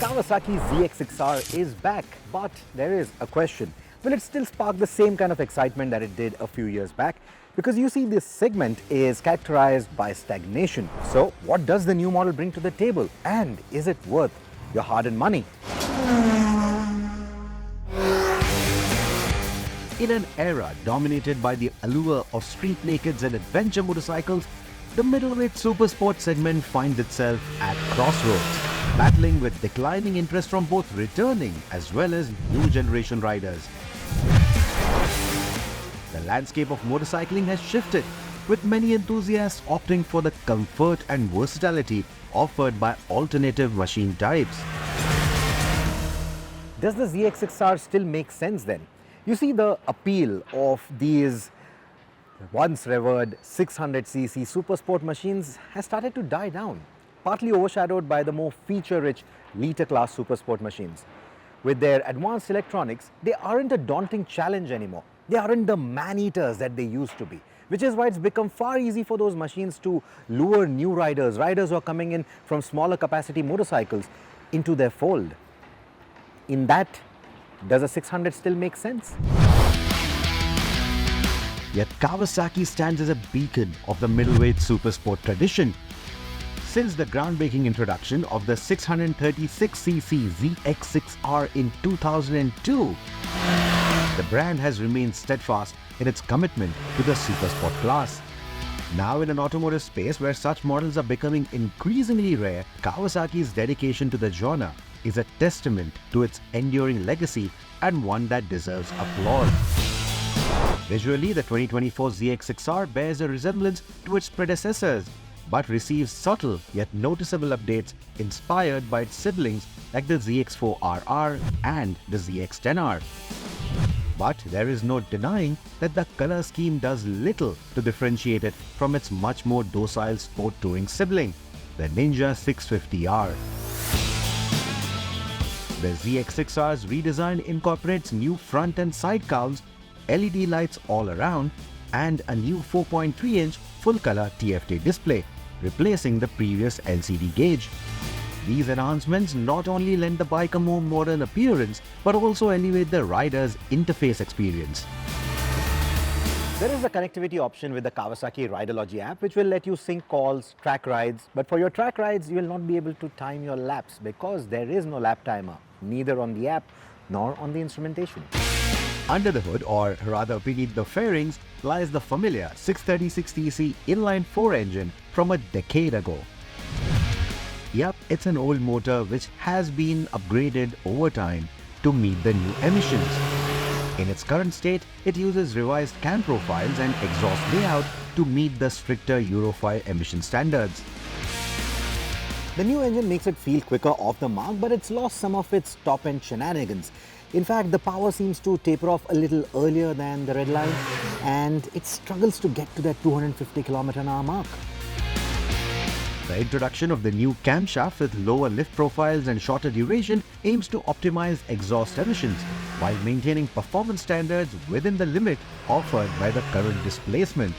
Kawasaki ZX6R is back, but there is a question. Will it still spark the same kind of excitement that it did a few years back? Because you see, this segment is characterized by stagnation. So what does the new model bring to the table? And is it worth your hard-earned money? In an era dominated by the allure of street nakeds and adventure motorcycles, the middleweight supersport segment finds itself at crossroads, battling with declining interest from both returning as well as new generation riders. The landscape of motorcycling has shifted, with many enthusiasts opting for the comfort and versatility offered by alternative machine types. Does the ZX6R still make sense then? You see, the appeal of these once revered 600cc supersport machines has started to die down, partly overshadowed by the more feature-rich liter-class supersport machines. With their advanced electronics, they aren't a daunting challenge anymore. They aren't the man-eaters that they used to be, which is why it's become far easy for those machines to lure new riders who are coming in from smaller capacity motorcycles, into their fold. In that, does a 600 still make sense? Yet Kawasaki stands as a beacon of the middleweight supersport tradition. Since the groundbreaking introduction of the 636cc ZX6R in 2002, the brand has remained steadfast in its commitment to the supersport class. Now, in an automotive space where such models are becoming increasingly rare, Kawasaki's dedication to the genre is a testament to its enduring legacy, and one that deserves applause. Visually, the 2024 ZX6R bears a resemblance to its predecessors, but receives subtle yet noticeable updates inspired by its siblings like the ZX4RR and the ZX10R. But there is no denying that the color scheme does little to differentiate it from its much more docile sport touring sibling, the Ninja 650R. The ZX6R's redesign incorporates new front and side cowls, LED lights all around, and a new 4.3-inch full-color TFT display, replacing the previous LCD gauge. These enhancements not only lend the bike a more modern appearance, but also elevate the rider's interface experience. There is a connectivity option with the Kawasaki Rideology App, which will let you sync calls, track rides. But for your track rides, you will not be able to time your laps because there is no lap timer, neither on the app nor on the instrumentation. Under the hood, or rather beneath the fairings, lies the familiar 636cc inline-4 engine from a decade ago. Yep, it's an old motor which has been upgraded over time to meet the new emissions. In its current state, it uses revised cam profiles and exhaust layout to meet the stricter Euro 5 emission standards. The new engine makes it feel quicker off the mark, but it's lost some of its top-end shenanigans. In fact, the power seems to taper off a little earlier than the red line, and it struggles to get to that 250 km/h mark. The introduction of the new camshaft with lower lift profiles and shorter duration aims to optimize exhaust emissions while maintaining performance standards within the limit offered by the current displacement.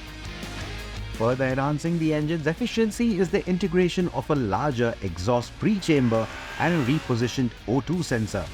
Further enhancing the engine's efficiency is the integration of a larger exhaust pre-chamber and a repositioned O2 sensor.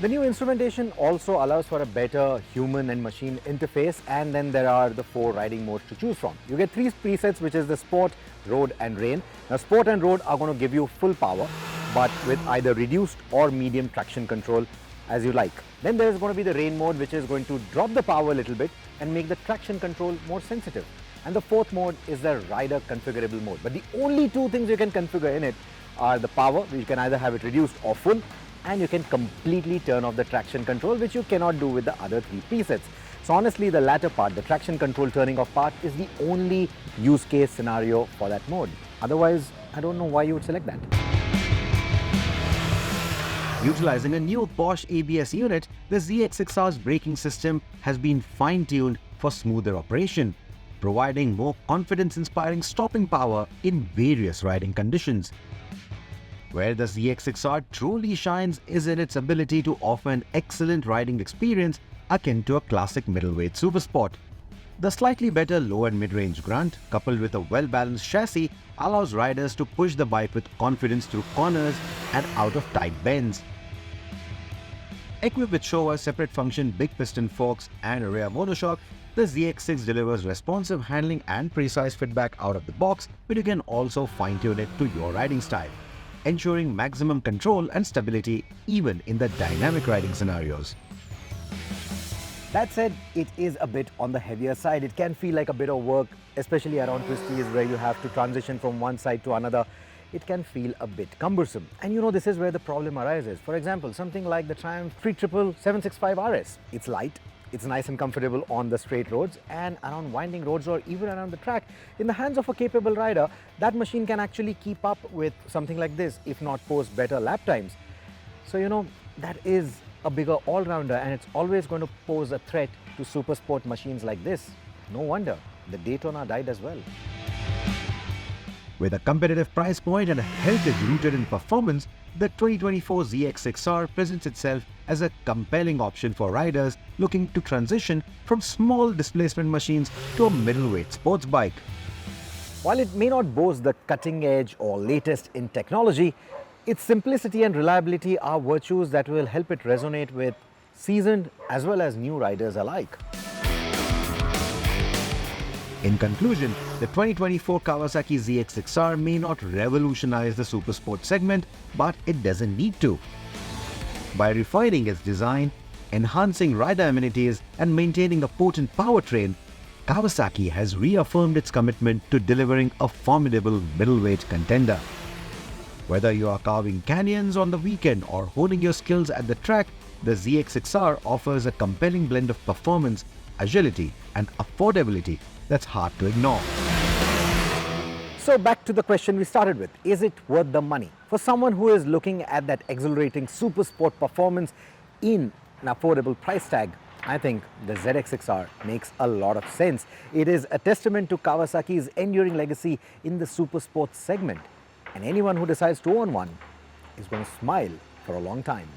The new instrumentation also allows for a better human and machine interface, and then there are the 4 riding modes to choose from. You get 3 presets, which is the Sport, Road and Rain. Now, Sport and Road are going to give you full power, but with either reduced or medium traction control as you like. Then there is going to be the Rain mode, which is going to drop the power a little bit and make the traction control more sensitive. And the 4th mode is the rider configurable mode. But the only 2 things you can configure in it are the power, which you can either have it reduced or full, and you can completely turn off the traction control, which you cannot do with the other 3 presets. So honestly, the latter part, the traction control turning off part, is the only use case scenario for that mode. Otherwise, I don't know why you would select that. Utilizing a new Bosch ABS unit, the ZX6R's braking system has been fine-tuned for smoother operation, providing more confidence-inspiring stopping power in various riding conditions. Where the ZX6R truly shines is in its ability to offer an excellent riding experience akin to a classic middleweight supersport. The slightly better low and mid-range grunt, coupled with a well-balanced chassis, allows riders to push the bike with confidence through corners and out of tight bends. Equipped with Showa separate function big piston forks and a rear monoshock, the ZX6 delivers responsive handling and precise feedback out of the box, but you can also fine-tune it to your riding style, ensuring maximum control and stability even in the dynamic riding scenarios. That said, it is a bit on the heavier side. It can feel like a bit of work, especially around twisties where you have to transition from one side to another. It can feel a bit cumbersome. And you know, this is where the problem arises. For example, something like the Triumph 765 RS. It's light, it's nice and comfortable on the straight roads and around winding roads or even around the track. In the hands of a capable rider, that machine can actually keep up with something like this, if not post better lap times. So, you know, that is a bigger all-rounder, and it's always going to pose a threat to super sport machines like this. No wonder the Daytona died as well. With a competitive price point and a heritage rooted in performance, the 2024 ZX6R presents itself as a compelling option for riders looking to transition from small displacement machines to a middleweight sports bike. While it may not boast the cutting edge or latest in technology, its simplicity and reliability are virtues that will help it resonate with seasoned as well as new riders alike. In conclusion, the 2024 Kawasaki ZX6R may not revolutionize the supersport segment, but it doesn't need to. By refining its design, enhancing rider amenities, and maintaining a potent powertrain, Kawasaki has reaffirmed its commitment to delivering a formidable middleweight contender. Whether you are carving canyons on the weekend or honing your skills at the track, the ZX6R offers a compelling blend of performance, agility, and affordability that's hard to ignore. So back to the question we started with, is it worth the money? For someone who is looking at that exhilarating super sport performance in an affordable price tag, I think the ZX6R makes a lot of sense. It is a testament to Kawasaki's enduring legacy in the super sports segment. And anyone who decides to own one is going to smile for a long time.